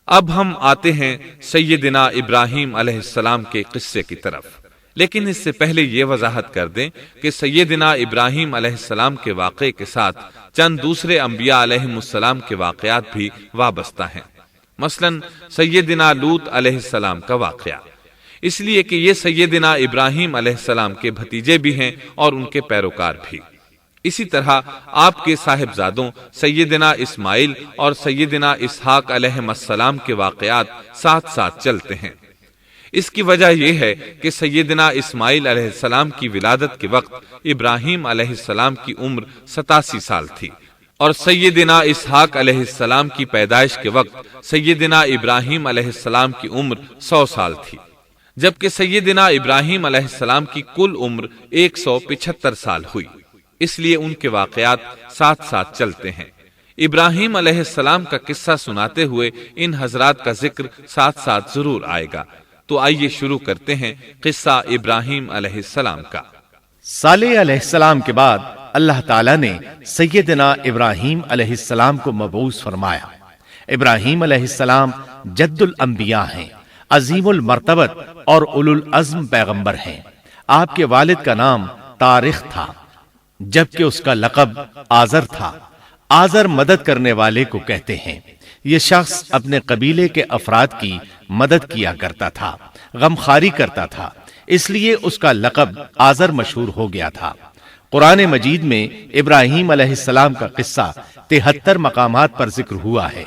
اب ہم آتے ہیں سیدنا ابراہیم علیہ السلام کے قصے کی طرف، لیکن اس سے پہلے یہ وضاحت کر دیں کہ سیدنا ابراہیم علیہ السلام کے واقعے کے ساتھ چند دوسرے انبیاء علیہم السلام کے واقعات بھی وابستہ ہیں، مثلا سیدنا لوط علیہ السلام کا واقعہ، اس لیے کہ یہ سیدنا ابراہیم علیہ السلام کے بھتیجے بھی ہیں اور ان کے پیروکار بھی۔ اسی طرح آپ کے صاحبزادوں سیدنا اسماعیل اور سیدنا اسحاق علیہم السلام کے واقعات ساتھ ساتھ چلتے ہیں۔ اس کی وجہ یہ ہے کہ سیدنا اسماعیل علیہ السلام کی ولادت کے وقت ابراہیم علیہ السلام کی عمر 87 سال تھی، اور سیدنا اسحاق علیہ السلام کی پیدائش کے وقت سیدنا ابراہیم علیہ السلام کی عمر 100 سال تھی، جبکہ سیدنا ابراہیم علیہ السلام کی کل عمر 175 سال ہوئی، اس لیے ان کے واقعات ساتھ ساتھ چلتے ہیں۔ ابراہیم علیہ السلام کا قصہ سناتے ہوئے ان حضرات کا ذکر ساتھ ساتھ ضرور آئے گا، تو آئیے شروع کرتے ہیں قصہ ابراہیم علیہ السلام کا۔ صالح علیہ السلام کے بعد اللہ تعالیٰ نے سیدنا ابراہیم علیہ السلام کو مبعوث فرمایا۔ ابراہیم علیہ السلام جد الانبیاء ہیں، عظیم المرتبت اور اولو العزم پیغمبر ہیں۔ آپ کے والد کا نام طارق تھا، جبکہ اس کا لقب آزر تھا۔ آزر مدد کرنے والے کو کہتے ہیں۔ یہ شخص اپنے قبیلے کے افراد کی مدد کیا کرتا تھا، غمخواری کرتا تھا، اس لیے اس کا لقب آزر مشہور ہو گیا تھا۔ قرآن مجید میں ابراہیم علیہ السلام کا قصہ 73 مقامات پر ذکر ہوا ہے۔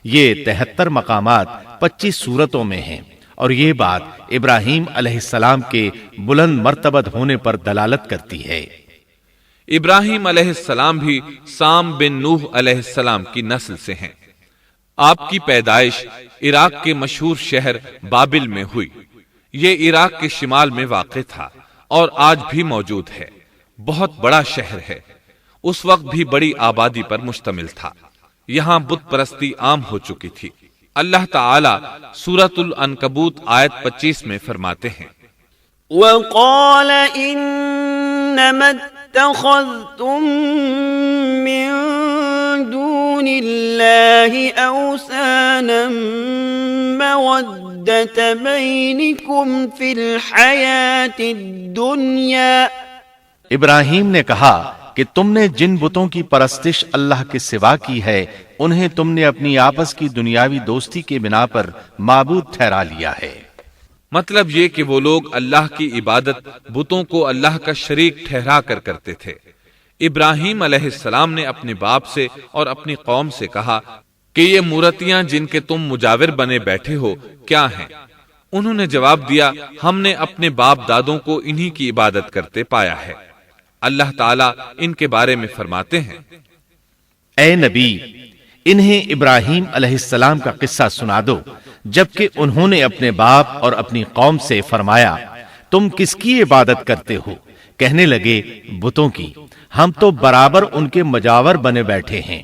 یہ 73 مقامات 25 سورتوں میں ہیں، اور یہ بات ابراہیم علیہ السلام کے بلند مرتبت ہونے پر دلالت کرتی ہے۔ ابراہیم علیہ السلام بھی سام بن نوح علیہ السلام کی نسل سے ہیں۔ آپ کی پیدائش عراق کے مشہور شہر بابل میں ہوئی۔ یہ عراق کے شمال میں واقع تھا اور آج بھی موجود ہے۔ بہت بڑا شہر ہے، اس وقت بھی بڑی آبادی پر مشتمل تھا۔ یہاں بت پرستی عام ہو چکی تھی۔ اللہ تعالی سورۃ العنکبوت آیت 25 میں فرماتے ہیں، وَقَالَ إِنَّمَا اتَّخَذْتُم مِّن دُونِ اللَّهِ أَوْثَانًا مَّوَدَّةَ بَيْنِكُمْ فِي الْحَيَاةِ الدُّنْيَا۔ ابراہیم نے کہا کہ تم نے جن بتوں کی پرستش اللہ کے سوا کی ہے، انہیں تم نے اپنی آپس کی دنیاوی دوستی کے بنا پر معبود ٹھہرا لیا ہے۔ مطلب یہ کہ وہ لوگ اللہ کی عبادت بتوں کو اللہ کا شریک ٹھہرا کر کرتے تھے۔ ابراہیم علیہ السلام نے اپنے باپ سے اور اپنی قوم سے کہا کہ یہ مورتیاں جن کے تم مجاور بنے بیٹھے ہو کیا ہیں؟ انہوں نے جواب دیا، ہم نے اپنے باپ دادوں کو انہی کی عبادت کرتے پایا ہے۔ اللہ تعالیٰ ان کے بارے میں فرماتے ہیں، اے نبی، انہیں ابراہیم علیہ السلام کا قصہ سنا دو، جبکہ انہوں نے اپنے باپ اور اپنی قوم سے فرمایا، تم کس کی عبادت کرتے ہو؟ کہنے لگے، بتوں کی، ہم تو برابر ان کے مجاور بنے بیٹھے ہیں۔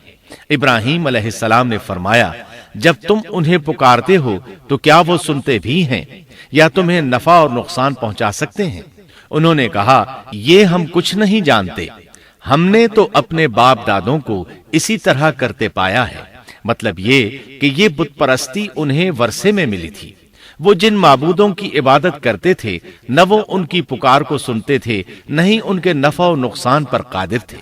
ابراہیم علیہ السلام نے فرمایا، جب تم انہیں پکارتے ہو تو کیا وہ سنتے بھی ہیں یا تمہیں نفع اور نقصان پہنچا سکتے ہیں؟ انہوں نے کہا، یہ ہم کچھ نہیں جانتے، ہم نے تو اپنے باپ دادوں کو اسی طرح کرتے پایا ہے۔ مطلب یہ کہ یہ بت پرستی انہیں ورثے میں ملی تھی۔ وہ جن معبودوں کی عبادت کرتے تھے، نہ وہ ان کی پکار کو سنتے تھے، نہ ہی ان کے نفع و نقصان پر قادر تھے۔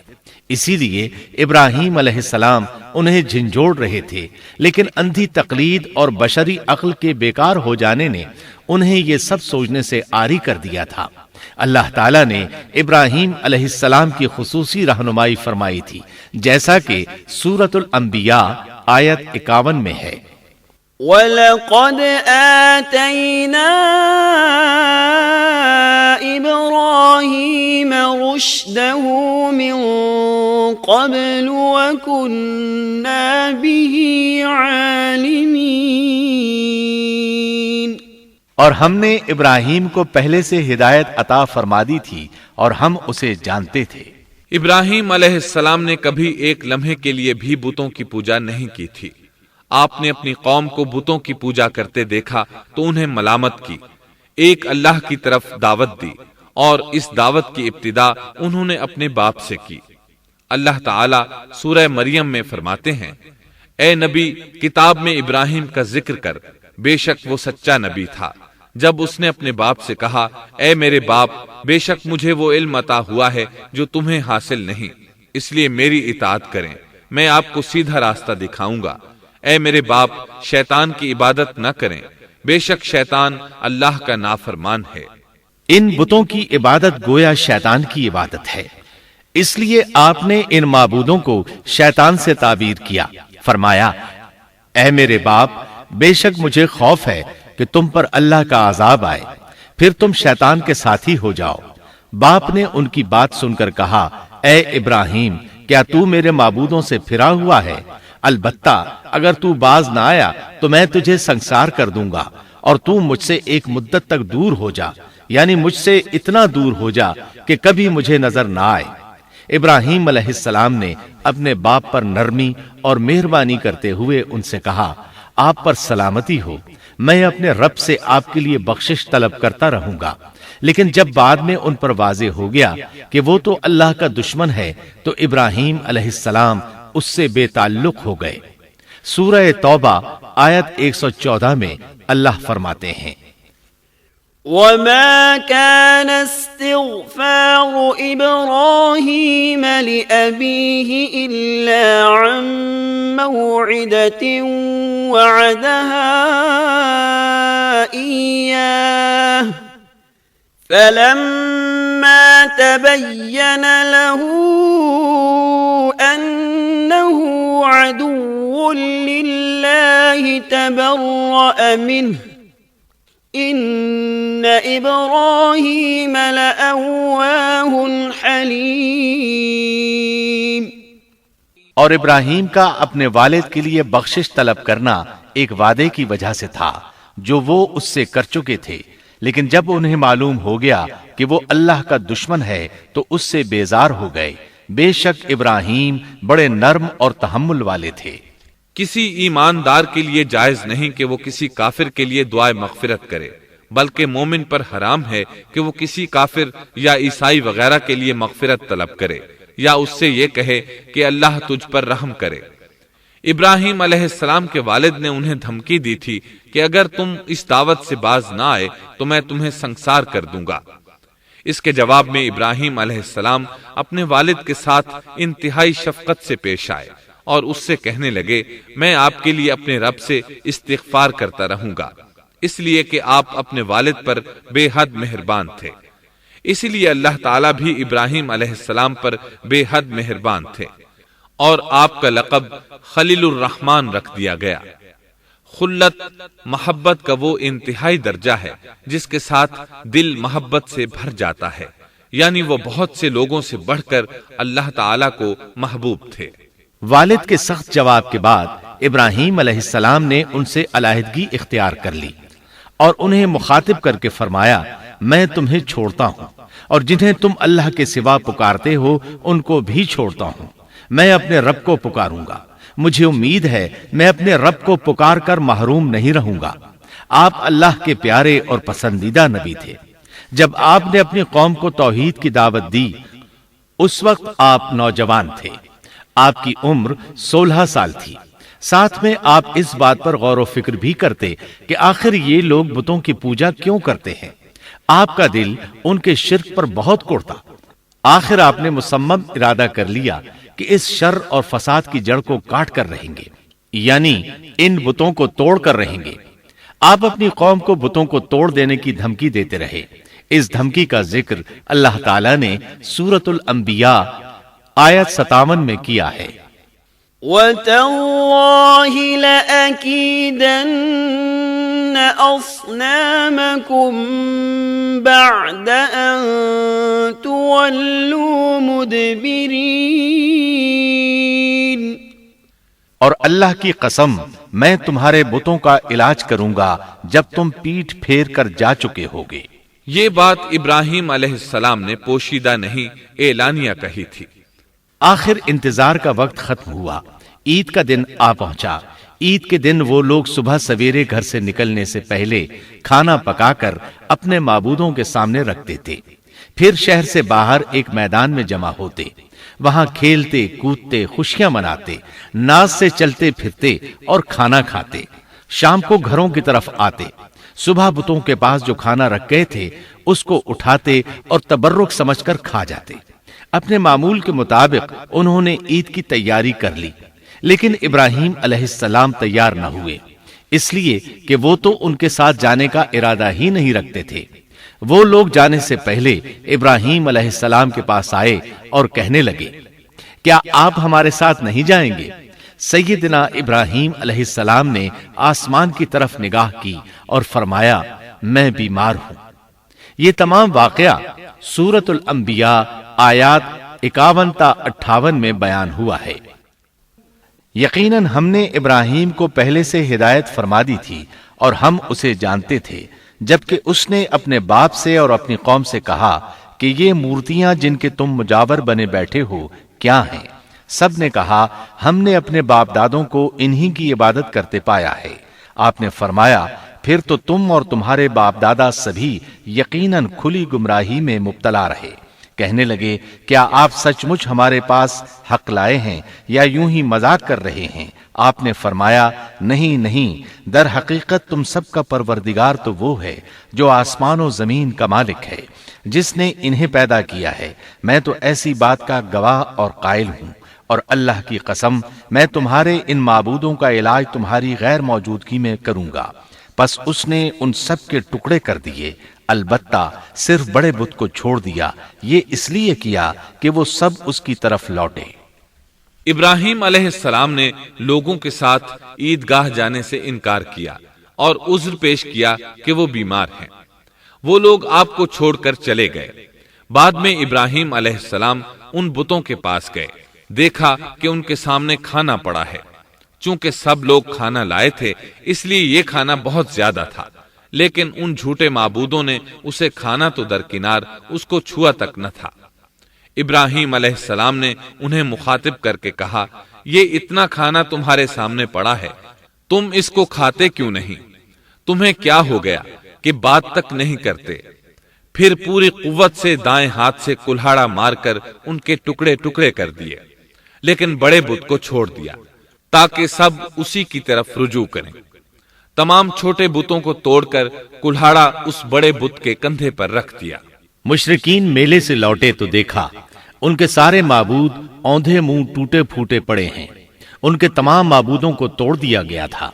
اسی لیے ابراہیم علیہ السلام انہیں جھنجھوڑ رہے تھے، لیکن اندھی تقلید اور بشری عقل کے بیکار ہو جانے نے انہیں یہ سب سوچنے سے عاری کر دیا تھا۔ اللہ تعالیٰ نے ابراہیم علیہ السلام کی خصوصی رہنمائی فرمائی تھی، جیسا کہ سورۃ الانبیاء آیت 51 میں ہے، وَلَقَدْ آتَيْنَا إِبْرَاهِيمَ رُشْدَهُ مِن قَبْلُ وَكُنَّا بِهِ عَالِمِينَ۔ اور ہم نے ابراہیم کو پہلے سے ہدایت عطا فرما دی تھی اور ہم اسے جانتے تھے۔ ابراہیم علیہ السلام نے کبھی ایک لمحے کے لیے بھی بتوں کی پوجا نہیں کی تھی۔ آپ نے اپنی قوم کو بتوں کی پوجا کرتے دیکھا تو انہیں ملامت کی، ایک اللہ کی طرف دعوت دی، اور اس دعوت کی ابتدا انہوں نے اپنے باپ سے کی۔ اللہ تعالیٰ سورہ مریم میں فرماتے ہیں، اے نبی کتاب میں ابراہیم کا ذکر کر، بے شک وہ سچا نبی تھا۔ جب اس نے اپنے باپ سے کہا اے میرے باپ، بے شک مجھے وہ علم عطا ہوا ہے جو تمہیں حاصل نہیں، اس لیے میری اطاعت کریں، میں آپ کو سیدھا راستہ دکھاؤں گا۔ اے میرے باپ، شیطان کی عبادت نہ کریں، بے شک شیطان اللہ کا نافرمان ہے۔ ان بتوں کی عبادت گویا شیطان کی عبادت ہے، اس لیے آپ نے ان معبودوں کو شیطان سے تعبیر کیا۔ فرمایا اے میرے باپ، بے شک مجھے خوف ہے کہ تم پر اللہ کا عذاب آئے، پھر تم شیطان کے ساتھی ہو جاؤ۔ باپ نے ان کی بات سن کر کہا اے ابراہیم، کیا تو میرے معبودوں سے پھرا ہوا ہے؟ البتہ اگر تو باز نہ آیا تو میں تجھے سنسار کر دوں گا، اور تو مجھ سے ایک مدت تک دور ہو جا، یعنی مجھ سے اتنا دور ہو جا کہ کبھی مجھے نظر نہ آئے۔ ابراہیم علیہ السلام نے اپنے باپ پر نرمی اور مہربانی کرتے ہوئے ان سے کہا آپ پر سلامتی ہو، میں اپنے رب سے آپ کے لیے بخشش طلب کرتا رہوں گا۔ لیکن جب بعد میں ان پر واضح ہو گیا کہ وہ تو اللہ کا دشمن ہے تو ابراہیم علیہ السلام اس سے بے تعلق ہو گئے۔ سورہ توبہ آیت 114 میں اللہ فرماتے ہیں وما كان استغفار إبراهيم لأبيه إلا عن موعدة وعدها إياه فلما تبين له أنه عدو لله تبرأ منه ان ابراہیم لأواہ حلیم۔ اور ابراہیم کا اپنے والد کے لیے بخشش طلب کرنا ایک وعدے کی وجہ سے تھا جو وہ اس سے کر چکے تھے، لیکن جب انہیں معلوم ہو گیا کہ وہ اللہ کا دشمن ہے تو اس سے بیزار ہو گئے۔ بے شک ابراہیم بڑے نرم اور تحمل والے تھے۔ کسی ایماندار کے لیے جائز نہیں کہ وہ کسی کافر کے لیے دعائے مغفرت کرے، بلکہ مومن پر حرام ہے کہ وہ کسی کافر یا عیسائی وغیرہ کے لیے مغفرت طلب کرے یا اس سے یہ کہے کہ اللہ تجھ پر رحم کرے۔ ابراہیم علیہ السلام کے والد نے انہیں دھمکی دی تھی کہ اگر تم اس دعوت سے باز نہ آئے تو میں تمہیں سنسار کر دوں گا۔ اس کے جواب میں ابراہیم علیہ السلام اپنے والد کے ساتھ انتہائی شفقت سے پیش آئے اور اس سے کہنے لگے میں آپ کے لیے اپنے رب سے استغفار کرتا رہوں گا، اس لیے کہ آپ اپنے والد پر بے حد مہربان تھے۔ اسی لیے اللہ تعالیٰ بھی ابراہیم علیہ السلام پر بے حد مہربان تھے، اور آپ کا لقب خلیل الرحمن رکھ دیا گیا۔ خلت محبت کا وہ انتہائی درجہ ہے جس کے ساتھ دل محبت سے بھر جاتا ہے، یعنی وہ بہت سے لوگوں سے بڑھ کر اللہ تعالیٰ کو محبوب تھے۔ والد کے سخت جواب کے بعد ابراہیم علیہ السلام نے ان سے علیحدگی اختیار کر لی اور انہیں مخاطب کر کے فرمایا میں تمہیں چھوڑتا ہوں، اور جنہیں تم اللہ کے سوا پکارتے ہو ان کو بھی چھوڑتا ہوں، میں اپنے رب کو پکاروں گا۔ مجھے امید ہے میں اپنے رب کو پکار کر محروم نہیں رہوں گا۔ آپ اللہ کے پیارے اور پسندیدہ نبی تھے۔ جب آپ نے اپنی قوم کو توحید کی دعوت دی اس وقت آپ نوجوان تھے، آپ کی عمر 16 سال تھی۔ ساتھ میں آپ اس بات پر غور و فکر بھی کرتے کہ آخر یہ لوگ بتوں کی پوجا کیوں کرتے ہیں۔ آپ کا دل ان کے شرک پر بہت کوڑتا۔ آخر آپ نے مصمم ارادہ کر لیا کہ اس شر اور فساد کی جڑ کو کاٹ کر رہیں گے، یعنی ان بتوں کو توڑ کر رہیں گے۔ آپ اپنی قوم کو بتوں کو توڑ دینے کی دھمکی دیتے رہے۔ اس دھمکی کا ذکر اللہ تعالیٰ نے سورۃ الانبیاء آیت 57 میں کیا ہے۔ وَتَاللَّهِ لَأَكِيدَنَّ أَصْنَامَكُمْ بَعْدَ أَن تُوَلُّوا مُدْبِرِينَ۔ اور اللہ کی قسم میں تمہارے بتوں کا علاج کروں گا جب تم پیٹھ پھیر کر جا چکے ہوگے۔ یہ بات ابراہیم علیہ السلام نے پوشیدہ نہیں اعلانیہ کہی تھی۔ آخر انتظار کا وقت ختم ہوا، عید کا دن آ پہنچا۔ عید کے دن وہ لوگ صبح سویرے گھر سے نکلنے سے پہلے کھانا پکا کر اپنے معبودوں کے سامنے رکھتے تھے، پھر شہر سے باہر ایک میدان میں جمع ہوتے۔ وہاں کھیلتے کودتے خوشیاں مناتے، ناز سے چلتے پھرتے اور کھانا کھاتے، شام کو گھروں کی طرف آتے، صبح بتوں کے پاس جو کھانا رکھ گئے تھے اس کو اٹھاتے اور تبرک سمجھ کر کھا جاتے۔ اپنے معمول کے مطابق انہوں نے عید کی تیاری کر لی، لیکن ابراہیم علیہ السلام تیار نہ ہوئے، اس لیے کہ وہ تو ان کے ساتھ جانے کا ارادہ ہی نہیں رکھتے تھے۔ وہ لوگ جانے سے پہلے ابراہیم علیہ السلام کے پاس آئے اور کہنے لگے، کیا آپ ہمارے ساتھ نہیں جائیں گے؟ سیدنا ابراہیم علیہ السلام نے آسمان کی طرف نگاہ کی اور فرمایا، میں بیمار ہوں۔ یہ تمام واقعہ سورۃ الانبیاء آیات 51 تا 58 میں بیان ہوا ہے۔ یقیناً ہم نے ابراہیم کو پہلے سے ہدایت فرما دی تھی اور ہم اسے جانتے تھے، جبکہ اس نے اپنے باپ سے اور اپنی قوم سے کہا کہ یہ مورتیاں جن کے تم مجاور بنے بیٹھے ہو کیا ہیں؟ سب نے کہا، ہم نے اپنے باپ دادوں کو انہی کی عبادت کرتے پایا ہے۔ آپ نے فرمایا، پھر تو تم اور تمہارے باپ دادا سبھی یقیناً کھلی گمراہی میں مبتلا رہے۔ کہنے لگے، کیا آپ سچ مچ ہمارے پاس حق لائے ہیں یا یوں ہی مذاق کر رہے ہیں؟ آپ نے فرمایا، نہیں نہیں، در حقیقت تم سب کا پروردگار تو وہ ہے جو آسمان و زمین کا مالک ہے، جس نے انہیں پیدا کیا ہے۔ میں تو ایسی بات کا گواہ اور قائل ہوں، اور اللہ کی قسم میں تمہارے ان معبودوں کا علاج تمہاری غیر موجودگی میں کروں گا۔ پس اس نے ان سب کے ٹکڑے کر دیے، البتہ صرف بڑے بت کو چھوڑ دیا۔ یہ اس لیے کیا کہ وہ سب اس کی طرف لوٹے۔ ابراہیم علیہ السلام نے لوگوں کے ساتھ عیدگاہ جانے سے انکار کیا اور عذر پیش کیا کہ وہ بیمار ہیں۔ وہ لوگ آپ کو چھوڑ کر چلے گئے۔ بعد میں ابراہیم علیہ السلام ان بتوں کے پاس گئے، دیکھا کہ ان کے سامنے کھانا پڑا ہے۔ چونکہ سب لوگ کھانا لائے تھے اس لیے یہ کھانا بہت زیادہ تھا، لیکن ان جھوٹے معبودوں نے اسے کھانا تو درکنار اس کو چھوا تک نہ تھا۔ ابراہیم علیہ السلام نے انہیں مخاطب کر کے کہا، یہ اتنا کھانا تمہارے سامنے پڑا ہے، تم اس کو کھاتے کیوں نہیں؟ تمہیں کیا ہو گیا کہ بات تک نہیں کرتے؟ پھر پوری قوت سے دائیں ہاتھ سے کلہاڑا مار کر ان کے ٹکڑے ٹکڑے کر دیے، لیکن بڑے بت کو چھوڑ دیا تاکہ سب اسی کی طرف رجوع کریں۔ تمام چھوٹے بتوں کو توڑ کر کلہاڑا اس بڑے بت کے کندھے پر رکھ دیا۔ مشرکین میلے سے لوٹے تو دیکھا ان کے سارے معبود اوندھے منہ ٹوٹے پھوٹے پڑے ہیں، ان کے تمام معبودوں کو توڑ دیا گیا تھا۔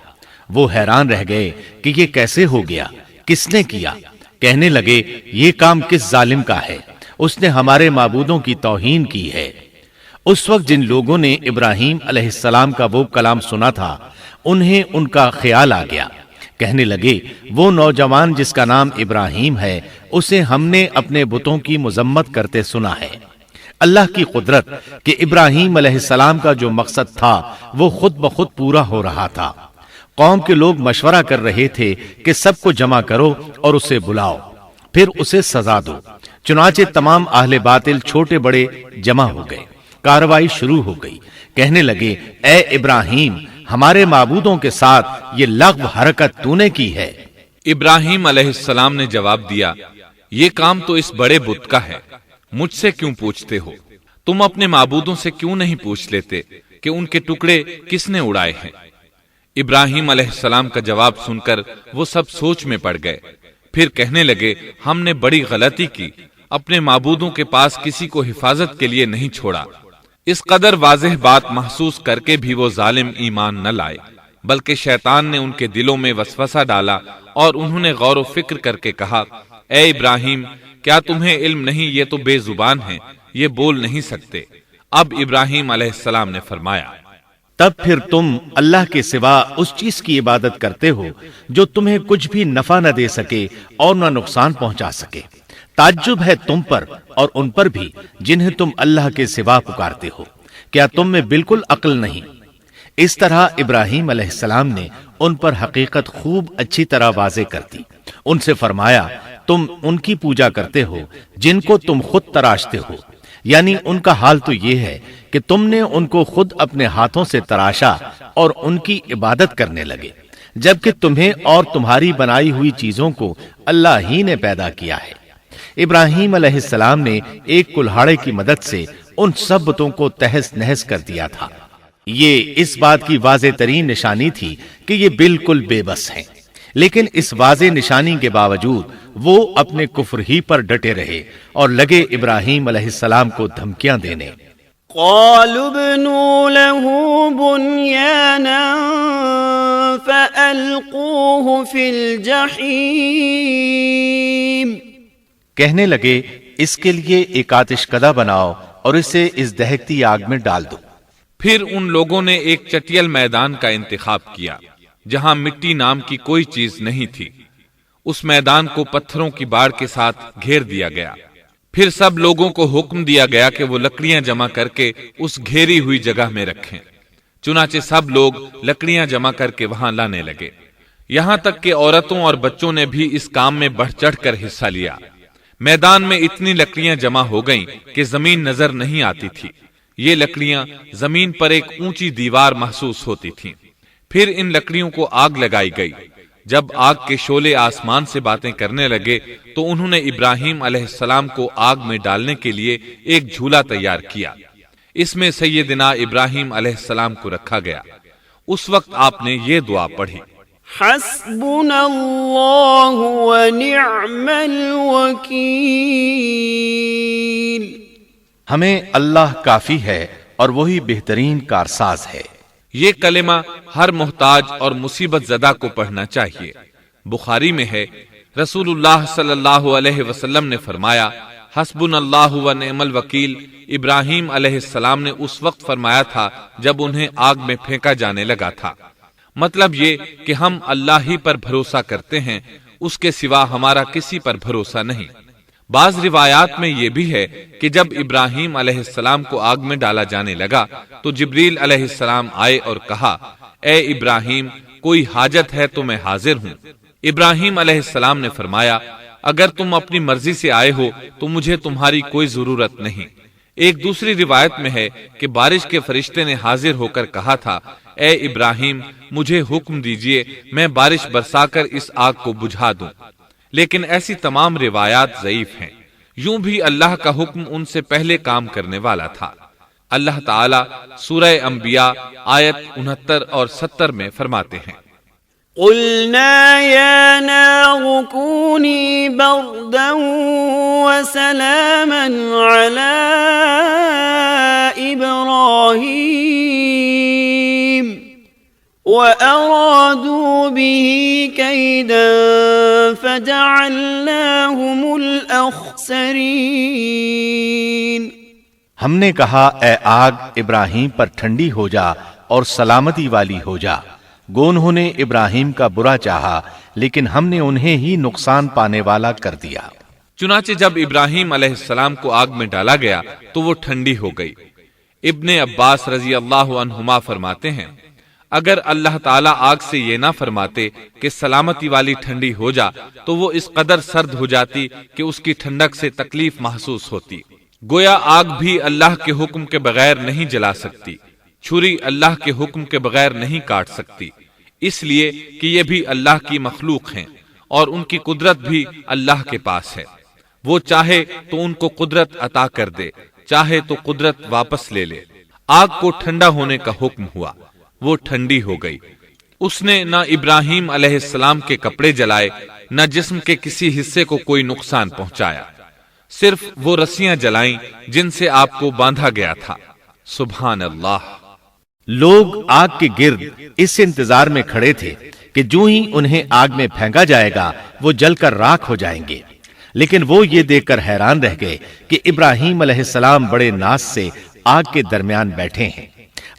وہ حیران رہ گئے کہ یہ کیسے ہو گیا، کس نے کیا؟ کہنے لگے، یہ کام کس ظالم کا ہے؟ اس نے ہمارے معبودوں کی توہین کی ہے۔ اس وقت جن لوگوں نے ابراہیم علیہ السلام کا وہ کلام سنا تھا انہیں ان کا خیال آ گیا۔ کہنے لگے، وہ نوجوان جس کا نام ابراہیم ہے اسے ہم نے اپنے بتوں کی مذمت کرتے سنا ہے۔ اللہ کی قدرت کہ ابراہیم علیہ السلام کا جو مقصد تھا وہ خود بخود پورا ہو رہا تھا۔ قوم کے لوگ مشورہ کر رہے تھے کہ سب کو جمع کرو اور اسے بلاؤ، پھر اسے سزا دو۔ چنانچہ تمام اہل باطل چھوٹے بڑے جمع ہو گئے، کارروائی شروع ہو گئی۔ کہنے لگے، اے ابراہیم، ہمارے معبودوں کے ساتھ یہ لغو حرکت تو نے کی ہے۔ ابراہیم علیہ السلام نے جواب دیا، یہ کام تو اس بڑے بت کا ہے، مجھ سے کیوں پوچھتے ہو؟ تم اپنے معبودوں سے کیوں نہیں پوچھ لیتے کہ ان کے ٹکڑے کس نے اڑائے ہیں؟ ابراہیم علیہ السلام کا جواب سن کر وہ سب سوچ میں پڑ گئے۔ پھر کہنے لگے، ہم نے بڑی غلطی کی، اپنے معبودوں کے پاس کسی کو حفاظت کے لیے نہیں چھوڑا۔ اس قدر واضح بات محسوس کر کے بھی وہ ظالم ایمان نہ لائے، بلکہ شیطان نے ان کے دلوں میں وسوسہ ڈالا اور انہوں نے غور و فکر کر کے کہا، اے ابراہیم، کیا تمہیں علم نہیں؟ یہ تو بے زبان ہیں، یہ بول نہیں سکتے۔ اب ابراہیم علیہ السلام نے فرمایا، تب پھر تم اللہ کے سوا اس چیز کی عبادت کرتے ہو جو تمہیں کچھ بھی نفع نہ دے سکے اور نہ نقصان پہنچا سکے۔ تعجب ہے تم پر اور ان پر بھی جنہیں تم اللہ کے سوا پکارتے ہو، کیا تم میں بالکل عقل نہیں؟ اس طرح ابراہیم علیہ السلام نے ان پر حقیقت خوب اچھی طرح واضح کر دی۔ ان سے فرمایا، تم ان کی پوجا کرتے ہو جن کو تم خود تراشتے ہو، یعنی ان کا حال تو یہ ہے کہ تم نے ان کو خود اپنے ہاتھوں سے تراشا اور ان کی عبادت کرنے لگے، جبکہ تمہیں اور تمہاری بنائی ہوئی چیزوں کو اللہ ہی نے پیدا کیا ہے۔ ابراہیم علیہ السلام نے ایک کلہاڑے کی مدد سے ان سب بتوں کو تہس نہس کر دیا تھا۔ یہ اس بات کی واضح ترین نشانی تھی کہ یہ بالکل بے بس ہیں، لیکن اس واضح نشانی کے باوجود وہ اپنے کفر ہی پر ڈٹے رہے اور لگے ابراہیم علیہ السلام کو دھمکیاں دینے۔ قالوا ابنوا له بنيانا فألقوه في الجحيم، کہنے لگے اس کے لیے ایک آتش کدہ بناؤ اور اسے اس دہکتی آگ میں ڈال دو۔ پھر ان لوگوں نے ایک چٹیل میدان کا انتخاب کیا جہاں مٹی نام کی کوئی چیز نہیں تھی۔ اس میدان کو پتھروں کی باڑ کے ساتھ گھیر دیا گیا۔ پھر سب لوگوں کو حکم دیا گیا کہ وہ لکڑیاں جمع کر کے اس گھیری ہوئی جگہ میں رکھیں۔ چنانچہ سب لوگ لکڑیاں جمع کر کے وہاں لانے لگے، یہاں تک کہ عورتوں اور بچوں نے بھی اس کام میں بڑھ چڑھ کر حصہ لیا۔ میدان میں اتنی لکڑیاں جمع ہو گئیں کہ زمین نظر نہیں آتی تھی۔ یہ لکڑیاں زمین پر ایک اونچی دیوار محسوس ہوتی تھیں۔ پھر ان لکڑیوں کو آگ لگائی گئی۔ جب آگ کے شعلے آسمان سے باتیں کرنے لگے تو انہوں نے ابراہیم علیہ السلام کو آگ میں ڈالنے کے لیے ایک جھولا تیار کیا۔ اس میں سیدنا ابراہیم علیہ السلام کو رکھا گیا۔ اس وقت آپ نے یہ دعا پڑھی، حسبنا اللہ ونعم الوکیل، ہمیں اللہ کافی ہے اور وہی بہترین کارساز ہے۔ یہ کلمہ ہر محتاج اور مصیبت زدہ کو پڑھنا چاہیے۔ بخاری میں ہے، رسول اللہ صلی اللہ علیہ وسلم نے فرمایا، حسبنا اللہ و نعم الوکیل ابراہیم علیہ السلام نے اس وقت فرمایا تھا جب انہیں آگ میں پھینکا جانے لگا تھا۔ مطلب یہ کہ ہم اللہ ہی پر بھروسہ کرتے ہیں، اس کے سوا ہمارا کسی پر بھروسہ نہیں۔ بعض روایات میں یہ بھی ہے کہ جب ابراہیم علیہ السلام کو آگ میں ڈالا جانے لگا تو جبریل علیہ السلام آئے اور کہا، اے ابراہیم، کوئی حاجت ہے تو میں حاضر ہوں۔ ابراہیم علیہ السلام نے فرمایا، اگر تم اپنی مرضی سے آئے ہو تو مجھے تمہاری کوئی ضرورت نہیں۔ ایک دوسری روایت میں ہے کہ بارش کے فرشتے نے حاضر ہو کر کہا تھا، اے ابراہیم، مجھے حکم دیجئے میں بارش برسا کر اس آگ کو بجھا دوں۔ لیکن ایسی تمام روایات ضعیف ہیں۔ یوں بھی اللہ کا حکم ان سے پہلے کام کرنے والا تھا۔ اللہ تعالیٰ سورہ انبیاء آیت 69 اور 70 میں فرماتے ہیں، قلنا يا نار كوني بردا وسلاما على إبراهيم وأرادوا به كيدا فجعلناهم الأخسرين۔ ہم نے کہا، اے آگ ابراہیم پر ٹھنڈی ہو جا اور سلامتی والی ہو جا۔ گو انہوں نے ابراہیم کا برا چاہا لیکن ہم نے انہیں ہی نقصان پانے والا کر دیا۔ چنانچہ جب ابراہیم علیہ السلام کو آگ میں ڈالا گیا تو وہ ٹھنڈی ہو گئی۔ ابن عباس رضی اللہ عنہما فرماتے ہیں، اگر اللہ تعالیٰ آگ سے یہ نہ فرماتے کہ سلامتی والی ٹھنڈی ہو جا تو وہ اس قدر سرد ہو جاتی کہ اس کی ٹھنڈک سے تکلیف محسوس ہوتی۔ گویا آگ بھی اللہ کے حکم کے بغیر نہیں جلا سکتی، چھری اللہ کے حکم کے بغیر نہیں کاٹ سکتی، اس لیے کہ یہ بھی اللہ کی مخلوق ہیں اور ان کی قدرت بھی اللہ کے پاس ہے۔ وہ چاہے تو ان کو قدرت عطا کر دے، چاہے تو قدرت واپس لے لے۔ آگ کو ٹھنڈا ہونے کا حکم ہوا، وہ ٹھنڈی ہو گئی۔ اس نے نہ ابراہیم علیہ السلام کے کپڑے جلائے، نہ جسم کے کسی حصے کو کوئی نقصان پہنچایا، صرف وہ رسیاں جلائیں جن سے آپ کو باندھا گیا تھا۔ سبحان اللہ۔ لوگ آگ کے گرد اس انتظار میں کھڑے تھے کہ جو ہی انہیں آگ میں پھینکا جائے گا وہ جل کر راکھ ہو جائیں گے، لیکن وہ یہ دیکھ کر حیران رہ گئے کہ ابراہیم علیہ السلام بڑے ناز سے آگ کے درمیان بیٹھے ہیں۔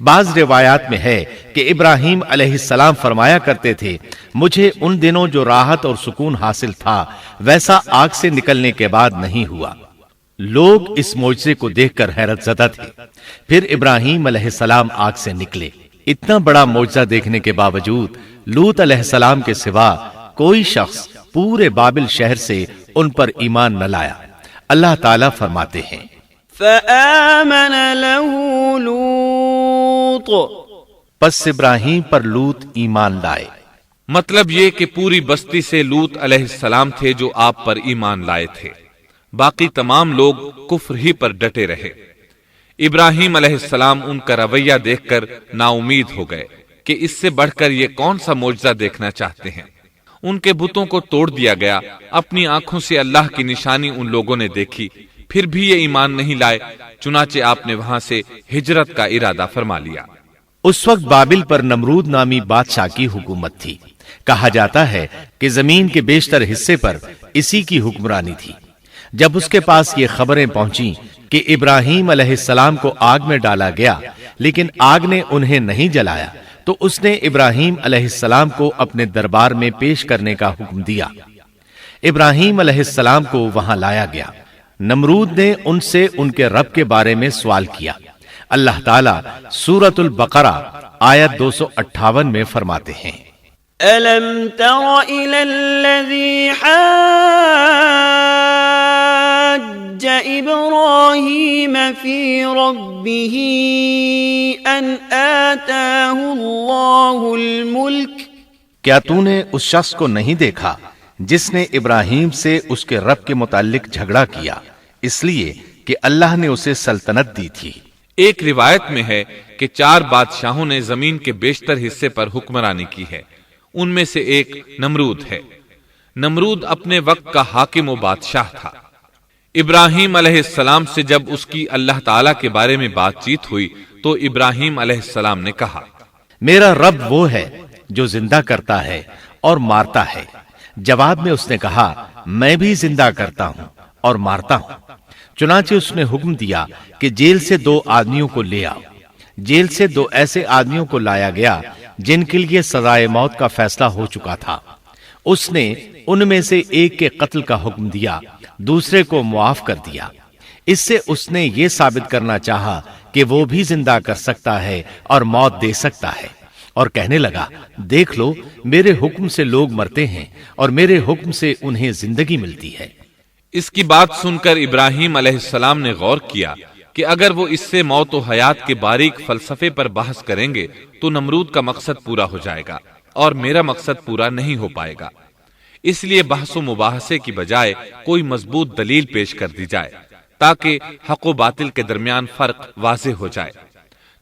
بعض روایات میں ہے کہ ابراہیم علیہ السلام فرمایا کرتے تھے، مجھے ان دنوں جو راحت اور سکون حاصل تھا ویسا آگ سے نکلنے کے بعد نہیں ہوا۔ لوگ اس معجزے کو دیکھ کر حیرت زدہ تھے۔ پھر ابراہیم علیہ السلام آگ سے نکلے۔ اتنا بڑا معجزہ دیکھنے کے باوجود لوط علیہ السلام کے سوا کوئی شخص پورے بابل شہر سے ان پر ایمان نہ لایا۔ اللہ تعالیٰ فرماتے ہیں، فآمن له لوط، پس ابراہیم پر لوط ایمان لائے۔ مطلب یہ کہ پوری بستی سے لوط علیہ السلام تھے جو آپ پر ایمان لائے تھے، باقی تمام لوگ کفر ہی پر ڈٹے رہے۔ ابراہیم علیہ السلام ان کا رویہ دیکھ کر نا امید ہو گئے کہ اس سے بڑھ کر یہ کون سا معجزہ دیکھنا چاہتے ہیں۔ ان کے بتوں کو توڑ دیا گیا، اپنی آنکھوں سے اللہ کی نشانی ان لوگوں نے دیکھی، پھر بھی یہ ایمان نہیں لائے، چنانچہ آپ نے وہاں سے ہجرت کا ارادہ فرما لیا۔ اس وقت بابل پر نمرود نامی بادشاہ کی حکومت تھی۔ کہا جاتا ہے کہ زمین کے بیشتر حصے پر اسی کی حکمرانی تھی۔ جب اس کے پاس یہ خبریں پہنچیں کہ ابراہیم علیہ السلام کو آگ میں ڈالا گیا لیکن آگ نے انہیں نہیں جلایا، تو اس نے ابراہیم علیہ السلام کو اپنے دربار میں پیش کرنے کا حکم دیا۔ ابراہیم علیہ السلام کو وہاں لایا گیا۔ نمرود نے ان سے ان کے رب کے بارے میں سوال کیا۔ اللہ تعالیٰ سورۃ البقرہ آیت 258 میں فرماتے ہیں، أَلَمْ تَرَ إِلَى الَّذِي حَاجَّ إِبْرَاهِيمَ فِي رَبِّهِ أَنْ آتَاهُ اللَّهُ الْمُلْكَ کیا تو نے اس شخص کو نہیں دیکھا جس نے ابراہیم سے اس کے رب کے متعلق جھگڑا کیا اس لیے کہ اللہ نے اسے سلطنت دی تھی۔ ایک روایت میں ہے کہ 4 بادشاہوں نے زمین کے بیشتر حصے پر حکمرانی کی ہے، ان میں سے ایک نمرود ہے۔ نمرود اپنے وقت کا حاکم و بادشاہ تھا۔ ابراہیم علیہ السلام سے جب اس کی اللہ تعالیٰ کے بارے میں بات چیت ہوئی تو ابراہیم علیہ السلام نے کہا، میرا رب وہ ہے جو زندہ کرتا ہے اور مارتا ہے۔ جواب میں اس نے کہا، میں بھی زندہ کرتا ہوں اور مارتا ہوں۔ چنانچہ اس نے حکم دیا کہ جیل سے 2 آدمیوں کو لے آؤ۔ جیل سے 2 ایسے آدمیوں کو لایا گیا جن کے لیے سزائے موت کا فیصلہ ہو چکا تھا۔ اس نے ان میں سے ایک کے قتل کا حکم دیا، دوسرے کو معاف کر دیا۔ اس سے اس نے یہ ثابت کرنا چاہا کہ وہ بھی زندہ کر سکتا ہے اور موت دے سکتا ہے، اور کہنے لگا، دیکھ لو میرے حکم سے لوگ مرتے ہیں اور میرے حکم سے انہیں زندگی ملتی ہے۔ اس کی بات سن کر ابراہیم علیہ السلام نے غور کیا کہ اگر وہ اس سے موت و حیات کے باریک فلسفے پر بحث کریں گے تو نمرود کا مقصد پورا ہو جائے گا اور میرا مقصد پورا نہیں ہو پائے گا۔ اس لیے بحث و مباحثے کی بجائے کوئی مضبوط دلیل پیش کر دی جائے تاکہ حق و باطل کے درمیان فرق واضح ہو جائے۔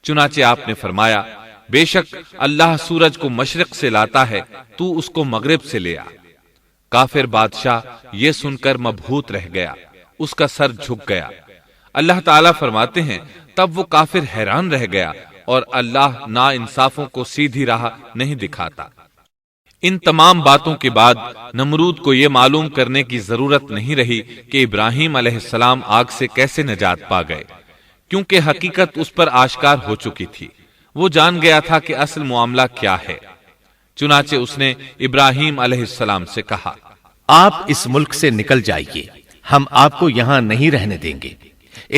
چنانچہ آپ نے فرمایا، بے شک اللہ سورج کو مشرق سے لاتا ہے، تو اس کو مغرب سے لے آ۔ کافر بادشاہ یہ سن کر مبہوت رہ گیا، اس کا سر جھک گیا۔ اللہ تعالیٰ فرماتے ہیں، تب وہ کافر حیران رہ گیا اور اللہ نا انصافوں کو سیدھی راہ نہیں دکھاتا۔ ان تمام باتوں کے بعد نمرود کو یہ معلوم کرنے کی ضرورت نہیں رہی کہ ابراہیم علیہ السلام آگ سے کیسے نجات پا گئے، کیونکہ حقیقت اس پر آشکار ہو چکی تھی۔ وہ جان گیا تھا کہ اصل معاملہ کیا ہے۔ چنانچہ اس نے ابراہیم علیہ السلام سے کہا، آپ اس ملک سے نکل جائیے، ہم آپ کو یہاں نہیں رہنے دیں گے۔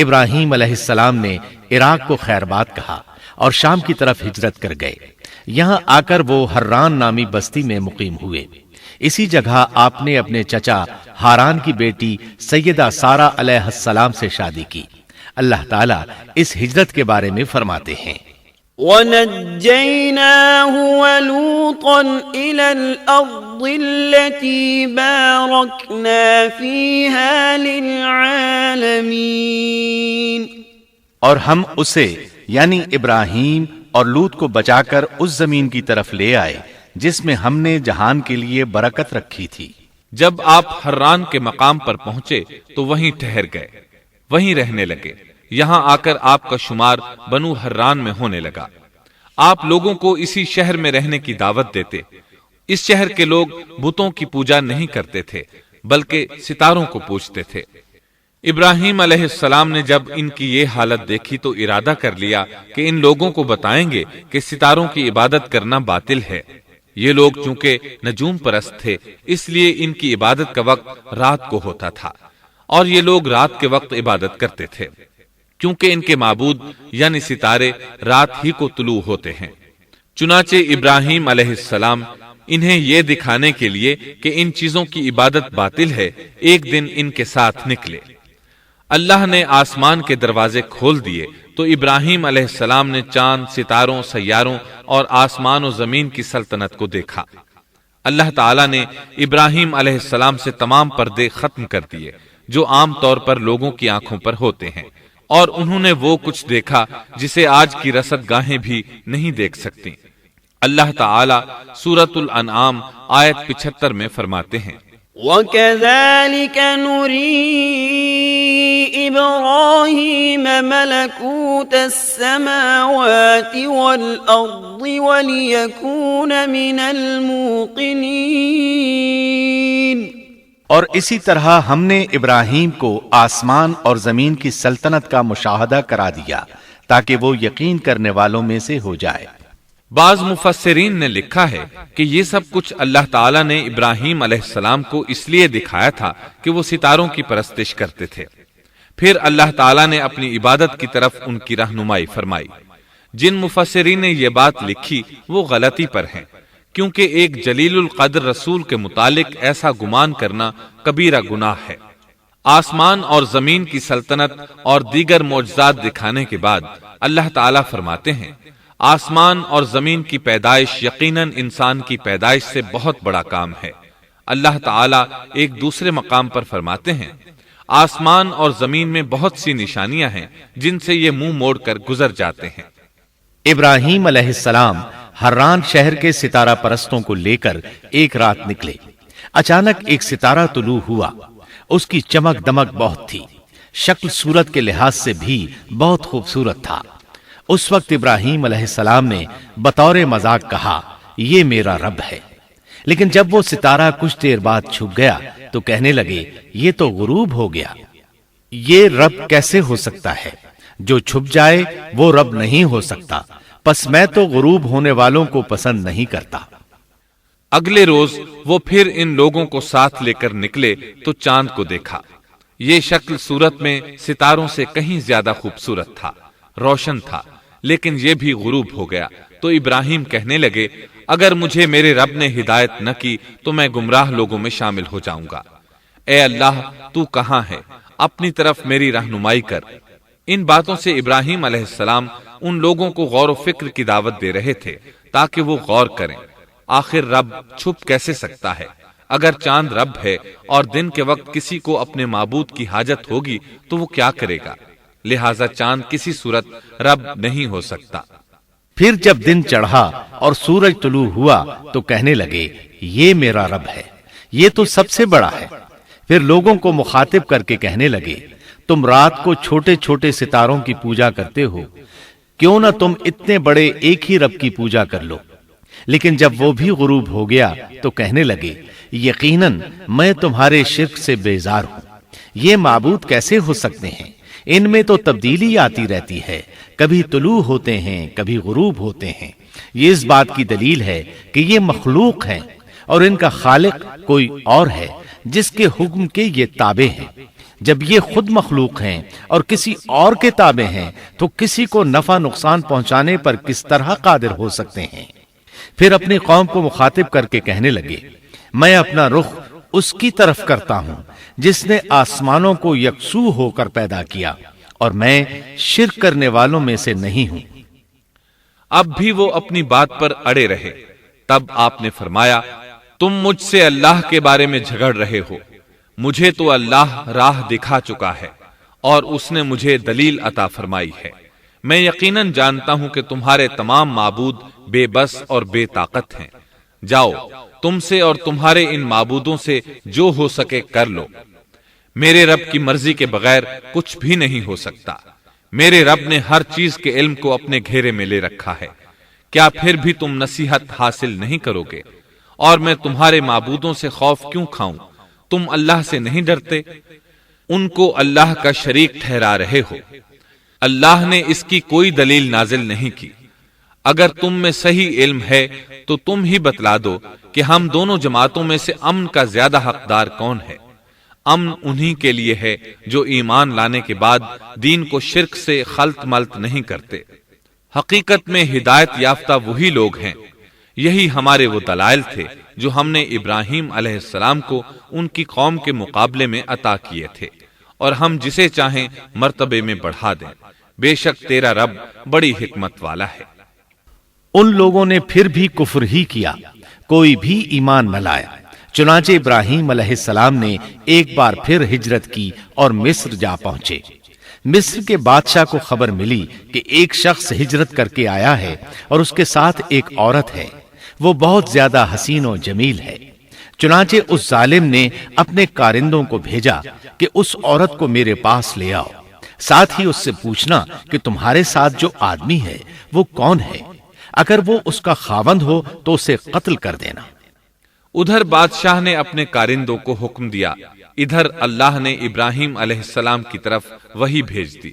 ابراہیم علیہ السلام نے عراق کو خیرباد کہا اور شام کی طرف ہجرت کر گئے۔ یہاں آ کر وہ حران نامی بستی میں مقیم ہوئے۔ اسی جگہ آپ نے اپنے چچا ہاران کی بیٹی سیدہ سارہ علیہ السلام سے شادی کی۔ اللہ تعالیٰ اس ہجرت کے بارے میں فرماتے ہیں، وَنَجَّيْنَاهُ وَلُوطًا إِلَى الْأَرْضِ الَّتِي بَارَكْنَا فِيهَا لِلْعَالَمِينَ، اور ہم اسے یعنی ابراہیم اور لوط کو بچا کر اس زمین کی طرف لے آئے جس میں ہم نے جہان کے لیے برکت رکھی تھی۔ جب آپ حران کے مقام پر پہنچے تو وہیں ٹھہر گئے، وہیں رہنے لگے۔ یہاں آ کر آپ کا شمار بنو حران میں ہونے لگا۔ آپ لوگوں کو اسی شہر میں رہنے کی دعوت دیتے۔ اس شہر کے لوگ بتوں کی پوجا نہیں کرتے تھے بلکہ ستاروں کو پوجتے تھے۔ ابراہیم علیہ السلام نے جب ان کی یہ حالت دیکھی تو ارادہ کر لیا کہ ان لوگوں کو بتائیں گے کہ ستاروں کی عبادت کرنا باطل ہے۔ یہ لوگ چونکہ نجوم پرست تھے اس لیے ان کی عبادت کا وقت رات کو ہوتا تھا، اور یہ لوگ رات کے وقت عبادت کرتے تھے کیونکہ ان کے معبود یعنی ستارے رات ہی کو طلوع ہوتے ہیں۔ چنانچہ ابراہیم علیہ السلام انہیں یہ دکھانے کے لیے کہ ان چیزوں کی عبادت باطل ہے ایک دن ان کے ساتھ نکلے۔ اللہ نے آسمان کے دروازے کھول دیے تو ابراہیم علیہ السلام نے چاند، ستاروں، سیاروں اور آسمان و زمین کی سلطنت کو دیکھا۔ اللہ تعالیٰ نے ابراہیم علیہ السلام سے تمام پردے ختم کر دیے جو عام طور پر لوگوں کی آنکھوں پر ہوتے ہیں، اور انہوں نے وہ کچھ دیکھا جسے آج کی رصد گاہیں بھی نہیں دیکھ سکتی۔ اللہ تعالی سورۃ الانعام آیت 75 میں فرماتے ہیں، وَكَذَلِكَ نُرِي إِبْرَاهِيمَ مَلَكُوتَ السَّمَاوَاتِ وَالْأَرْضِ وَلِيَكُونَ مِنَ الْمُوقِنِينَ۔ اور اسی طرح ہم نے ابراہیم کو آسمان اور زمین کی سلطنت کا مشاہدہ کرا دیا تاکہ وہ یقین کرنے والوں میں سے ہو جائے۔ بعض مفسرین نے لکھا ہے کہ یہ سب کچھ اللہ تعالیٰ نے ابراہیم علیہ السلام کو اس لیے دکھایا تھا کہ وہ ستاروں کی پرستش کرتے تھے، پھر اللہ تعالیٰ نے اپنی عبادت کی طرف ان کی رہنمائی فرمائی۔ جن مفسرین نے یہ بات لکھی وہ غلطی پر ہیں، کیونکہ ایک جلیل القدر رسول کے متعلق ایسا گمان کرنا کبیرہ گناہ ہے۔ آسمان اور زمین کی سلطنت اور دیگر معجزات دکھانے کے بعد اللہ تعالیٰ فرماتے ہیں، آسمان اور زمین کی پیدائش یقیناً انسان کی پیدائش سے بہت بڑا کام ہے۔ اللہ تعالیٰ ایک دوسرے مقام پر فرماتے ہیں، آسمان اور زمین میں بہت سی نشانیاں ہیں جن سے یہ منہ موڑ کر گزر جاتے ہیں۔ ابراہیم علیہ السلام حران شہر کے ستارہ پرستوں کو لے کر ایک رات نکلے۔ اچانک ایک ستارہ طلوع ہوا، اس کی چمک دمک بہت تھی، شکل صورت کے لحاظ سے بھی بہت خوبصورت تھا۔ اس وقت ابراہیم علیہ السلام نے بطور مذاق کہا، یہ میرا رب ہے۔ لیکن جب وہ ستارہ کچھ دیر بعد چھپ گیا تو کہنے لگے، یہ تو غروب ہو گیا۔ یہ رب کیسے ہو سکتا ہے؟ جو چھپ جائے وہ رب نہیں ہو سکتا، پس میں تو غروب ہونے والوں کو پسند نہیں کرتا۔ اگلے روز وہ پھر ان لوگوں کو ساتھ لے کر نکلے تو چاند کو دیکھا۔ یہ شکل صورت میں ستاروں سے کہیں زیادہ خوبصورت تھا، روشن تھا، لیکن یہ بھی غروب ہو گیا۔ تو ابراہیم کہنے لگے، اگر مجھے میرے رب نے ہدایت نہ کی تو میں گمراہ لوگوں میں شامل ہو جاؤں گا۔ اے اللہ، تو کہاں ہے؟ اپنی طرف میری رہنمائی کر۔ ان باتوں سے ابراہیم علیہ السلام ان لوگوں کو غور و فکر کی دعوت دے رہے تھے تاکہ وہ غور کریں، آخر رب چھپ کیسے سکتا ہے؟ اگر چاند رب ہے اور دن کے وقت کسی کو اپنے معبود کی حاجت ہوگی تو وہ کیا کرے گا؟ لہذا چاند کسی صورت رب نہیں ہو سکتا۔ پھر جب دن چڑھا اور سورج طلوع ہوا تو کہنے لگے، یہ میرا رب ہے، یہ تو سب سے بڑا ہے۔ پھر لوگوں کو مخاطب کر کے کہنے لگے، تم رات کو چھوٹے چھوٹے ستاروں کی پوجا کرتے ہو، کیوں نہ تم اتنے بڑے ایک ہی رب کی پوجا کر لو۔ لیکن جب وہ بھی غروب ہو گیا تو کہنے لگے، یقیناً میں تمہارے شرک سے بیزار ہوں۔ یہ معبود کیسے ہو سکتے ہیں؟ ان میں تو تبدیلی آتی رہتی ہے، کبھی طلوع ہوتے ہیں کبھی غروب ہوتے ہیں۔ یہ اس بات کی دلیل ہے کہ یہ مخلوق ہیں اور ان کا خالق کوئی اور ہے جس کے حکم کے یہ تابع ہیں۔ جب یہ خود مخلوق ہیں اور کسی اور کے تابع ہیں تو کسی کو نفع نقصان پہنچانے پر کس طرح قادر ہو سکتے ہیں؟ پھر اپنی قوم کو مخاطب کر کے کہنے لگے، میں اپنا رخ اس کی طرف کرتا ہوں جس نے آسمانوں کو یکسو ہو کر پیدا کیا، اور میں شرک کرنے والوں میں سے نہیں ہوں۔ اب بھی وہ اپنی بات پر اڑے رہے۔ تب آپ نے فرمایا، تم مجھ سے اللہ کے بارے میں جھگڑ رہے ہو، مجھے تو اللہ راہ دکھا چکا ہے اور اس نے مجھے دلیل عطا فرمائی ہے۔ میں یقیناً جانتا ہوں کہ تمہارے تمام معبود بے بس اور بے طاقت ہیں۔ جاؤ، تم سے اور تمہارے ان معبودوں سے جو ہو سکے کر لو، میرے رب کی مرضی کے بغیر کچھ بھی نہیں ہو سکتا۔ میرے رب نے ہر چیز کے علم کو اپنے گھیرے میں لے رکھا ہے۔ کیا پھر بھی تم نصیحت حاصل نہیں کرو گے؟ اور میں تمہارے معبودوں سے خوف کیوں کھاؤں؟ تم اللہ سے نہیں ڈرتے؟ ان کو اللہ کا شریک ٹھہرا رہے ہو۔ اللہ نے اس کی کوئی دلیل نازل نہیں کی۔ اگر تم میں صحیح علم ہے تو تم ہی بتلا دو کہ ہم دونوں جماعتوں میں سے امن کا زیادہ حقدار کون ہے۔ امن انہی کے لیے ہے جو ایمان لانے کے بعد دین کو شرک سے خلط ملط نہیں کرتے۔ حقیقت میں ہدایت یافتہ وہی لوگ ہیں۔ یہی ہمارے وہ دلائل تھے جو ہم نے ابراہیم علیہ السلام کو ان کی قوم کے مقابلے میں عطا کیے تھے، اور ہم جسے چاہیں مرتبے میں بڑھا دیں۔ بے شک تیرا رب بڑی حکمت والا ہے۔ ان لوگوں نے پھر بھی کفر ہی کیا، کوئی بھی ایمان نہ لایا۔ چنانچہ ابراہیم علیہ السلام نے ایک بار پھر ہجرت کی اور مصر جا پہنچے۔ مصر کے بادشاہ کو خبر ملی کہ ایک شخص ہجرت کر کے آیا ہے اور اس کے ساتھ ایک عورت ہے، وہ بہت زیادہ حسین و جمیل ہے۔ چنانچہ اس ظالم نے اپنے کارندوں کو بھیجا کہ اس عورت کو میرے پاس لے آؤ، ساتھ ہی اس سے پوچھنا کہ تمہارے ساتھ جو آدمی ہے وہ کون ہے، اگر وہ اس کا خاوند ہو تو اسے قتل کر دینا۔ ادھر بادشاہ نے اپنے کارندوں کو حکم دیا، ادھر اللہ نے ابراہیم علیہ السلام کی طرف وحی بھیج دی۔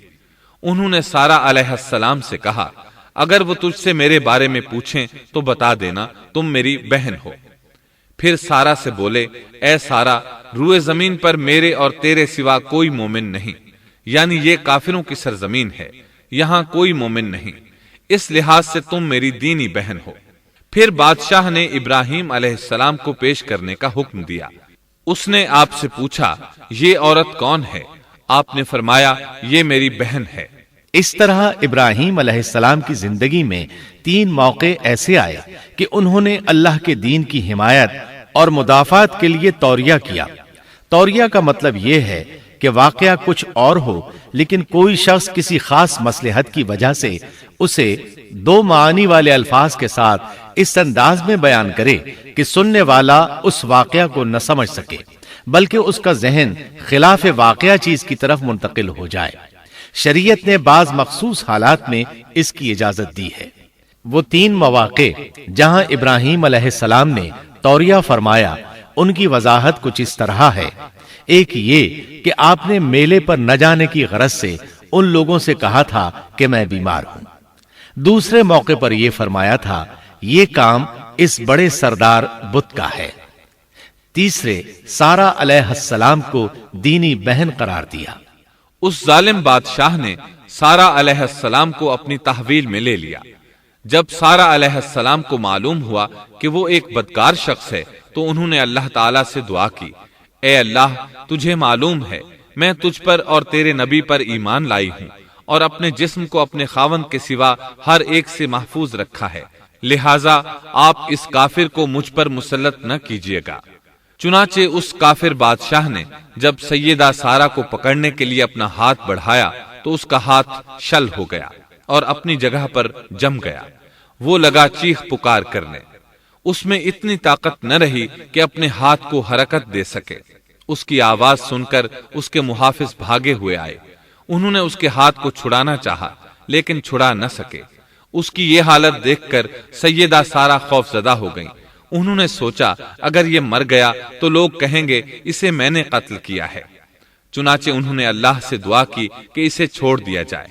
انہوں نے سارا علیہ السلام سے کہا، اگر وہ تجھ سے میرے بارے میں پوچھیں تو بتا دینا تم میری بہن ہو۔ پھر سارا سے بولے، اے سارا، روئے زمین پر میرے اور تیرے سوا کوئی مومن نہیں، یعنی یہ کافروں کی سرزمین ہے، یہاں کوئی مومن نہیں، اس لحاظ سے تم میری دینی بہن ہو۔ پھر بادشاہ نے ابراہیم علیہ السلام کو پیش کرنے کا حکم دیا۔ اس نے آپ سے پوچھا، یہ عورت کون ہے؟ آپ نے فرمایا، یہ میری بہن ہے۔ اس طرح ابراہیم علیہ السلام کی زندگی میں 3 موقع ایسے آئے کہ انہوں نے اللہ کے دین کی حمایت اور مدافعت کے لیے توریہ کیا۔ توریہ کا مطلب یہ ہے کہ واقعہ کچھ اور ہو لیکن کوئی شخص کسی خاص مصلحت کی وجہ سے اسے 2 معانی والے الفاظ کے ساتھ اس انداز میں بیان کرے کہ سننے والا اس واقعہ کو نہ سمجھ سکے بلکہ اس کا ذہن خلاف واقعہ چیز کی طرف منتقل ہو جائے۔ شریعت نے بعض مخصوص حالات میں اس کی اجازت دی ہے۔ وہ 3 مواقع جہاں ابراہیم علیہ السلام نے توریہ فرمایا، ان کی وضاحت کچھ اس طرح ہے۔ ایک یہ کہ آپ نے میلے پر نہ جانے کی غرض سے ان لوگوں سے کہا تھا کہ میں بیمار ہوں۔ دوسرے موقع پر یہ فرمایا تھا، یہ کام اس بڑے سردار بت کا ہے۔ تیسرے، سارا علیہ السلام کو دینی بہن قرار دیا۔ اس ظالم بادشاہ نے سارا علیہ السلام کو اپنی تحویل میں لے لیا۔ جب سارا علیہ السلام کو معلوم ہوا کہ وہ ایک بدکار شخص ہے تو انہوں نے اللہ تعالیٰ سے دعا کی، اے اللہ، تجھے معلوم ہے میں تجھ پر اور تیرے نبی پر ایمان لائی ہوں اور اپنے جسم کو اپنے خاوند کے سوا ہر ایک سے محفوظ رکھا ہے، لہٰذا آپ اس کافر کو مجھ پر مسلط نہ کیجیے گا۔ چنانچہ اس کافر بادشاہ نے جب سیدہ سارا کو پکڑنے کے لیے اپنا ہاتھ بڑھایا تو اس کا ہاتھ شل ہو گیا اور اپنی جگہ پر جم گیا۔ وہ لگا چیخ پکار کرنے، اس میں اتنی طاقت نہ رہی کہ اپنے ہاتھ کو حرکت دے سکے۔ اس کی آواز سن کر اس کے محافظ بھاگے ہوئے آئے، انہوں نے اس کے ہاتھ کو چھڑانا چاہا لیکن چھڑا نہ سکے۔ اس کی یہ حالت دیکھ کر سیدہ سارا خوف زدہ ہو گئیں۔ انہوں نے سوچا اگر یہ مر گیا تو لوگ کہیں گے اسے میں نے قتل کیا ہے۔ چنانچہ انہوں نے اللہ سے دعا کی کہ اسے چھوڑ دیا جائے۔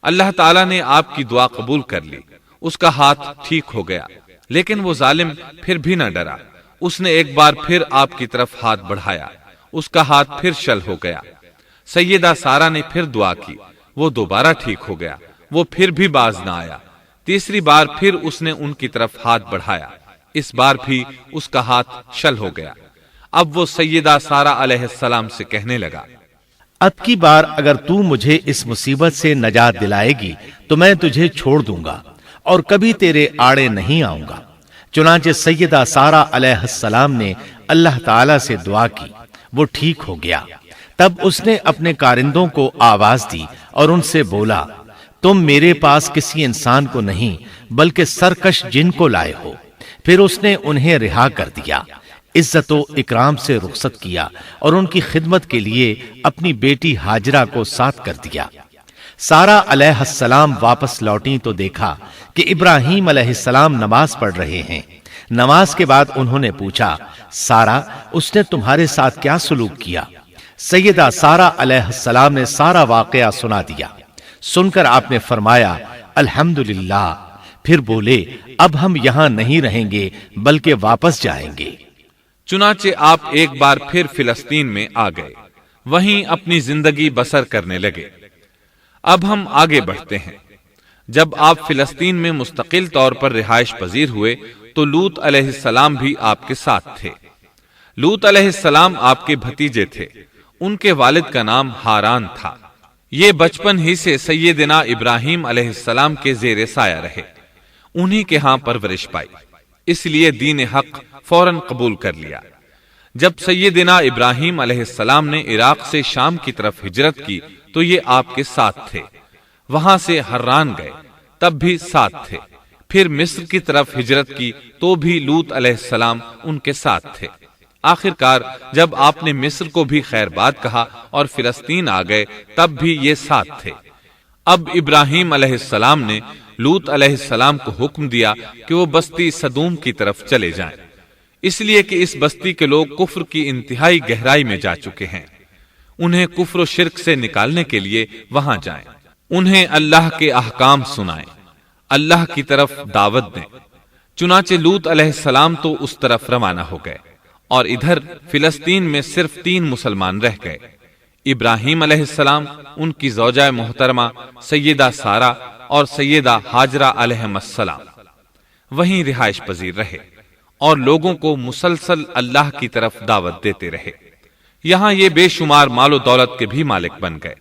اللہ تعالیٰ نے آپ کی دعا قبول کر لی، اس کا ہاتھ ٹھیک ہو گیا، لیکن وہ ظالم پھر بھی نہ ڈرا۔ اس نے ایک بار پھر آپ کی طرف ہاتھ بڑھایا، اس کا ہاتھ پھر شل ہو گیا۔ سیدہ سارا نے پھر دعا کی، وہ دوبارہ ٹھیک ہو گیا، وہ پھر بھی باز نہ آیا۔ تیسری بار پھر اس نے ان کی طرف ہاتھ بڑھایا، اس بار بھی اس کا ہاتھ شل ہو گیا۔ اب وہ سیدہ سارا علیہ السلام سے کہنے لگا، اب کی بار اگر تو مجھے اس مصیبت سے نجات دلائے گی تو میں تجھے چھوڑ دوں گا اور کبھی تیرے آڑے نہیں آؤں گا۔ چنانچہ سیدہ سارا علیہ السلام نے اللہ تعالی سے دعا کی، وہ ٹھیک ہو گیا۔ تب اس نے اپنے کارندوں کو آواز دی اور ان سے بولا، تم میرے پاس کسی انسان کو نہیں بلکہ سرکش جن کو لائے ہو۔ پھر اس نے انہیں رہا کر دیا، عزت و اکرام سے رخصت کیا اور ان کی خدمت کے لیے اپنی بیٹی ہاجرہ کو ساتھ کر دیا۔ سارا علیہ السلام واپس لوٹیں تو دیکھا کہ ابراہیم علیہ السلام نماز پڑھ رہے ہیں۔ نماز کے بعد انہوں نے پوچھا، سارا، اس نے تمہارے ساتھ کیا سلوک کیا؟ سیدہ سارا علیہ السلام نے سارا واقعہ سنا دیا۔ سن کر آپ نے فرمایا، الحمدللہ۔ پھر بولے، اب ہم یہاں نہیں رہیں گے بلکہ واپس جائیں گے۔ چنانچہ آپ ایک بار پھر فلسطین میں آ گئے، وہیں اپنی زندگی بسر کرنے لگے۔ اب ہم آگے بڑھتے ہیں۔ جب آپ فلسطین میں مستقل طور پر رہائش پذیر ہوئے تو لوط علیہ السلام بھی آپ کے ساتھ تھے۔ لوط علیہ السلام آپ کے بھتیجے تھے، ان کے والد کا نام ہاران تھا۔ یہ بچپن ہی سے سیدنا ابراہیم علیہ السلام کے زیر سایہ رہے، انہی کے ہاں پرورش پائی، اس لیے دین حق فوراً قبول کر لیا۔ جب سیدنا ابراہیم علیہ السلام نے عراق سے شام کی طرف ہجرت کی تو یہ آپ کے ساتھ تھے، وہاں سے حران گئے تب بھی ساتھ تھے، پھر مصر کی طرف ہجرت کی تو بھی لوط علیہ السلام ان کے ساتھ تھے۔ آخرکار جب آپ نے مصر کو بھی خیر بات کہا اور فلسطین آ گئے تب بھی یہ ساتھ تھے۔ اب ابراہیم علیہ السلام نے لوط علیہ السلام کو حکم دیا کہ وہ بستی سدوم کی طرف چلے جائیں، اس لیے کہ اس بستی کے لوگ کفر کی انتہائی گہرائی میں جا چکے ہیں، انہیں کفر و شرک سے نکالنے کے لیے وہاں جائیں، انہیں اللہ کے احکام سنائیں، اللہ کی طرف دعوت دیں۔ چنانچہ لوط علیہ السلام تو اس طرف روانہ ہو گئے، اور ادھر فلسطین میں صرف 3 مسلمان رہ گئے، ابراہیم علیہ السلام، ان کی زوجہ محترمہ سیدہ سارہ اور سیدہ ہاجرہ علیہ السلام وہیں رہائش پذیر رہے اور لوگوں کو مسلسل اللہ کی طرف دعوت دیتے رہے، یہاں یہ بے شمار مال و دولت کے بھی مالک بن گئے۔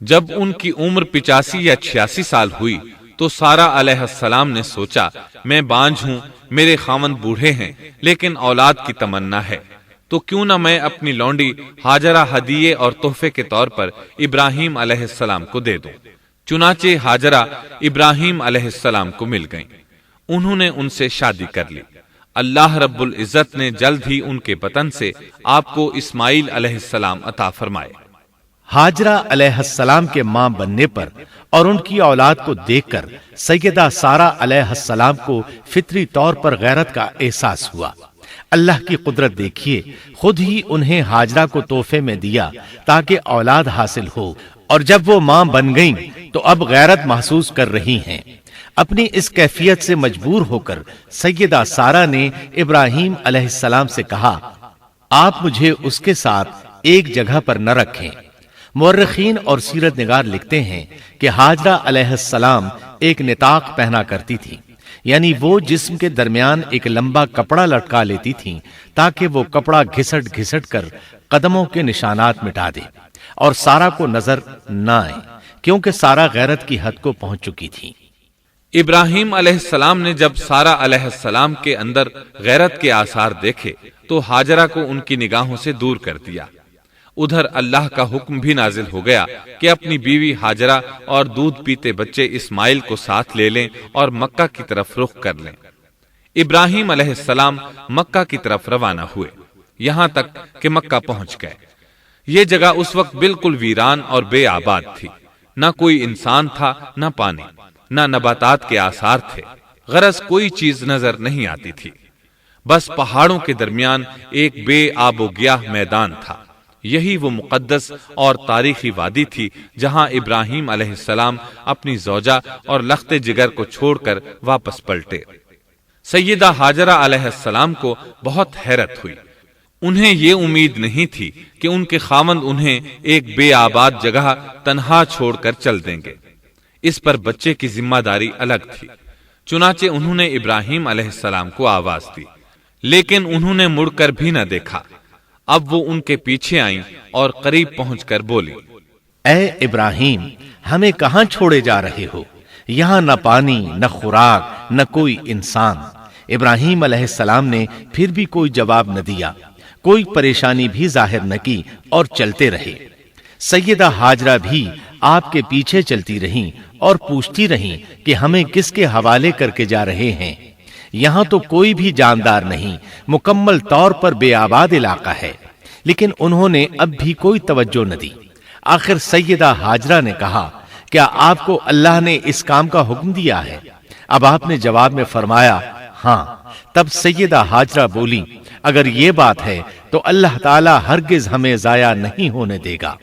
جب ان کی عمر 85 یا 86 سال ہوئی تو سارہ علیہ السلام نے سوچا، میں بانجھ ہوں، میرے خاوند بوڑھے ہیں، لیکن اولاد کی تمنا ہے، تو کیوں نہ میں اپنی لونڈی ہاجرہ ہدیے اور تحفے کے طور پر ابراہیم علیہ السلام کو دے دوں۔ چنانچہ ہاجرہ ابراہیم علیہ السلام کو مل گئیں، انہوں نے ان سے شادی کر لی۔ اللہ رب العزت نے جلد ہی ان کے بطن سے آپ کو اسماعیل علیہ السلام عطا فرمائے۔ ہاجرہ علیہ السلام کے ماں بننے پر اور ان کی اولاد کو دیکھ کر سیدہ سارہ علیہ السلام کو فطری طور پر غیرت کا احساس ہوا۔ اللہ کی قدرت دیکھیے، خود ہی انہیں ہاجرہ کو تحفے میں دیا تاکہ اولاد حاصل ہو، اور جب وہ ماں بن گئیں تو اب غیرت محسوس کر رہی ہیں۔ اپنی اس کیفیت سے مجبور ہو کر سیدہ سارہ نے ابراہیم علیہ السلام سے کہا، آپ مجھے اس کے ساتھ ایک جگہ پر نہ رکھیں۔ مورخین اور سیرت نگار لکھتے ہیں کہ ہاجرہ علیہ السلام ایک نطاق پہنا کرتی تھی، یعنی وہ جسم کے درمیان ایک لمبا کپڑا لٹکا لیتی تھیں تاکہ وہ کپڑا گھسٹ گھسٹ کر قدموں کے نشانات مٹا دے اور سارہ کو نظر نہ آئے، کیونکہ سارہ غیرت کی حد کو پہنچ چکی تھی۔ ابراہیم علیہ السلام نے جب سارہ علیہ السلام کے اندر غیرت کے آثار دیکھے تو ہاجرہ کو ان کی نگاہوں سے دور کر دیا۔ ادھر اللہ کا حکم بھی نازل ہو گیا کہ اپنی بیوی ہاجرہ اور دودھ پیتے بچے اسماعیل کو ساتھ لے لیں اور مکہ کی طرف رخ کر لیں۔ ابراہیم علیہ السلام مکہ کی طرف روانہ ہوئے، یہاں تک کہ مکہ پہنچ گئے۔ یہ جگہ اس وقت بالکل ویران اور بے آباد تھی، نہ کوئی انسان تھا، نہ پانی، نہ نباتات کے آثار تھے، غرض کوئی چیز نظر نہیں آتی تھی، بس پہاڑوں کے درمیان ایک بے آب و گیاہ میدان تھا۔ یہی وہ مقدس اور تاریخی وادی تھی جہاں ابراہیم علیہ السلام اپنی زوجہ اور لخت جگر کو چھوڑ کر واپس پلٹے۔ سیدہ ہاجرہ علیہ السلام کو بہت حیرت ہوئی، انہیں یہ امید نہیں تھی کہ ان کے خاوند انہیں ایک بے آباد جگہ تنہا چھوڑ کر چل دیں گے، اس پر بچے کی ذمہ داری الگ تھی۔ چنانچہ انہوں نے ابراہیم علیہ السلام کو آواز دی، لیکن انہوں نے مڑ کر بھی نہ دیکھا۔ اب وہ ان کے پیچھے آئیں اور قریب پہنچ کر بولی، اے ابراہیم، ہمیں کہاں چھوڑے جا رہے ہو؟ یہاں نہ پانی، نہ خوراک، نہ کوئی انسان۔ ابراہیم علیہ السلام نے پھر بھی کوئی جواب نہ دیا، کوئی پریشانی بھی ظاہر نہ کی اور چلتے رہے۔ سیدہ ہاجرہ بھی آپ کے پیچھے چلتی رہیں اور پوچھتی رہیں کہ ہمیں کس کے حوالے کر کے جا رہے ہیں؟ یہاں تو کوئی بھی جاندار نہیں، مکمل طور پر بے آباد علاقہ ہے، لیکن انہوں نے اب بھی کوئی توجہ نہ دی۔ آخر سیدہ ہاجرہ نے کہا، کیا آپ کو اللہ نے اس کام کا حکم دیا ہے؟ اب آپ نے جواب میں فرمایا، ہاں۔ تب سیدہ ہاجرہ بولی، اگر یہ بات ہے تو اللہ تعالی ہرگز ہمیں ضائع نہیں ہونے دے گا۔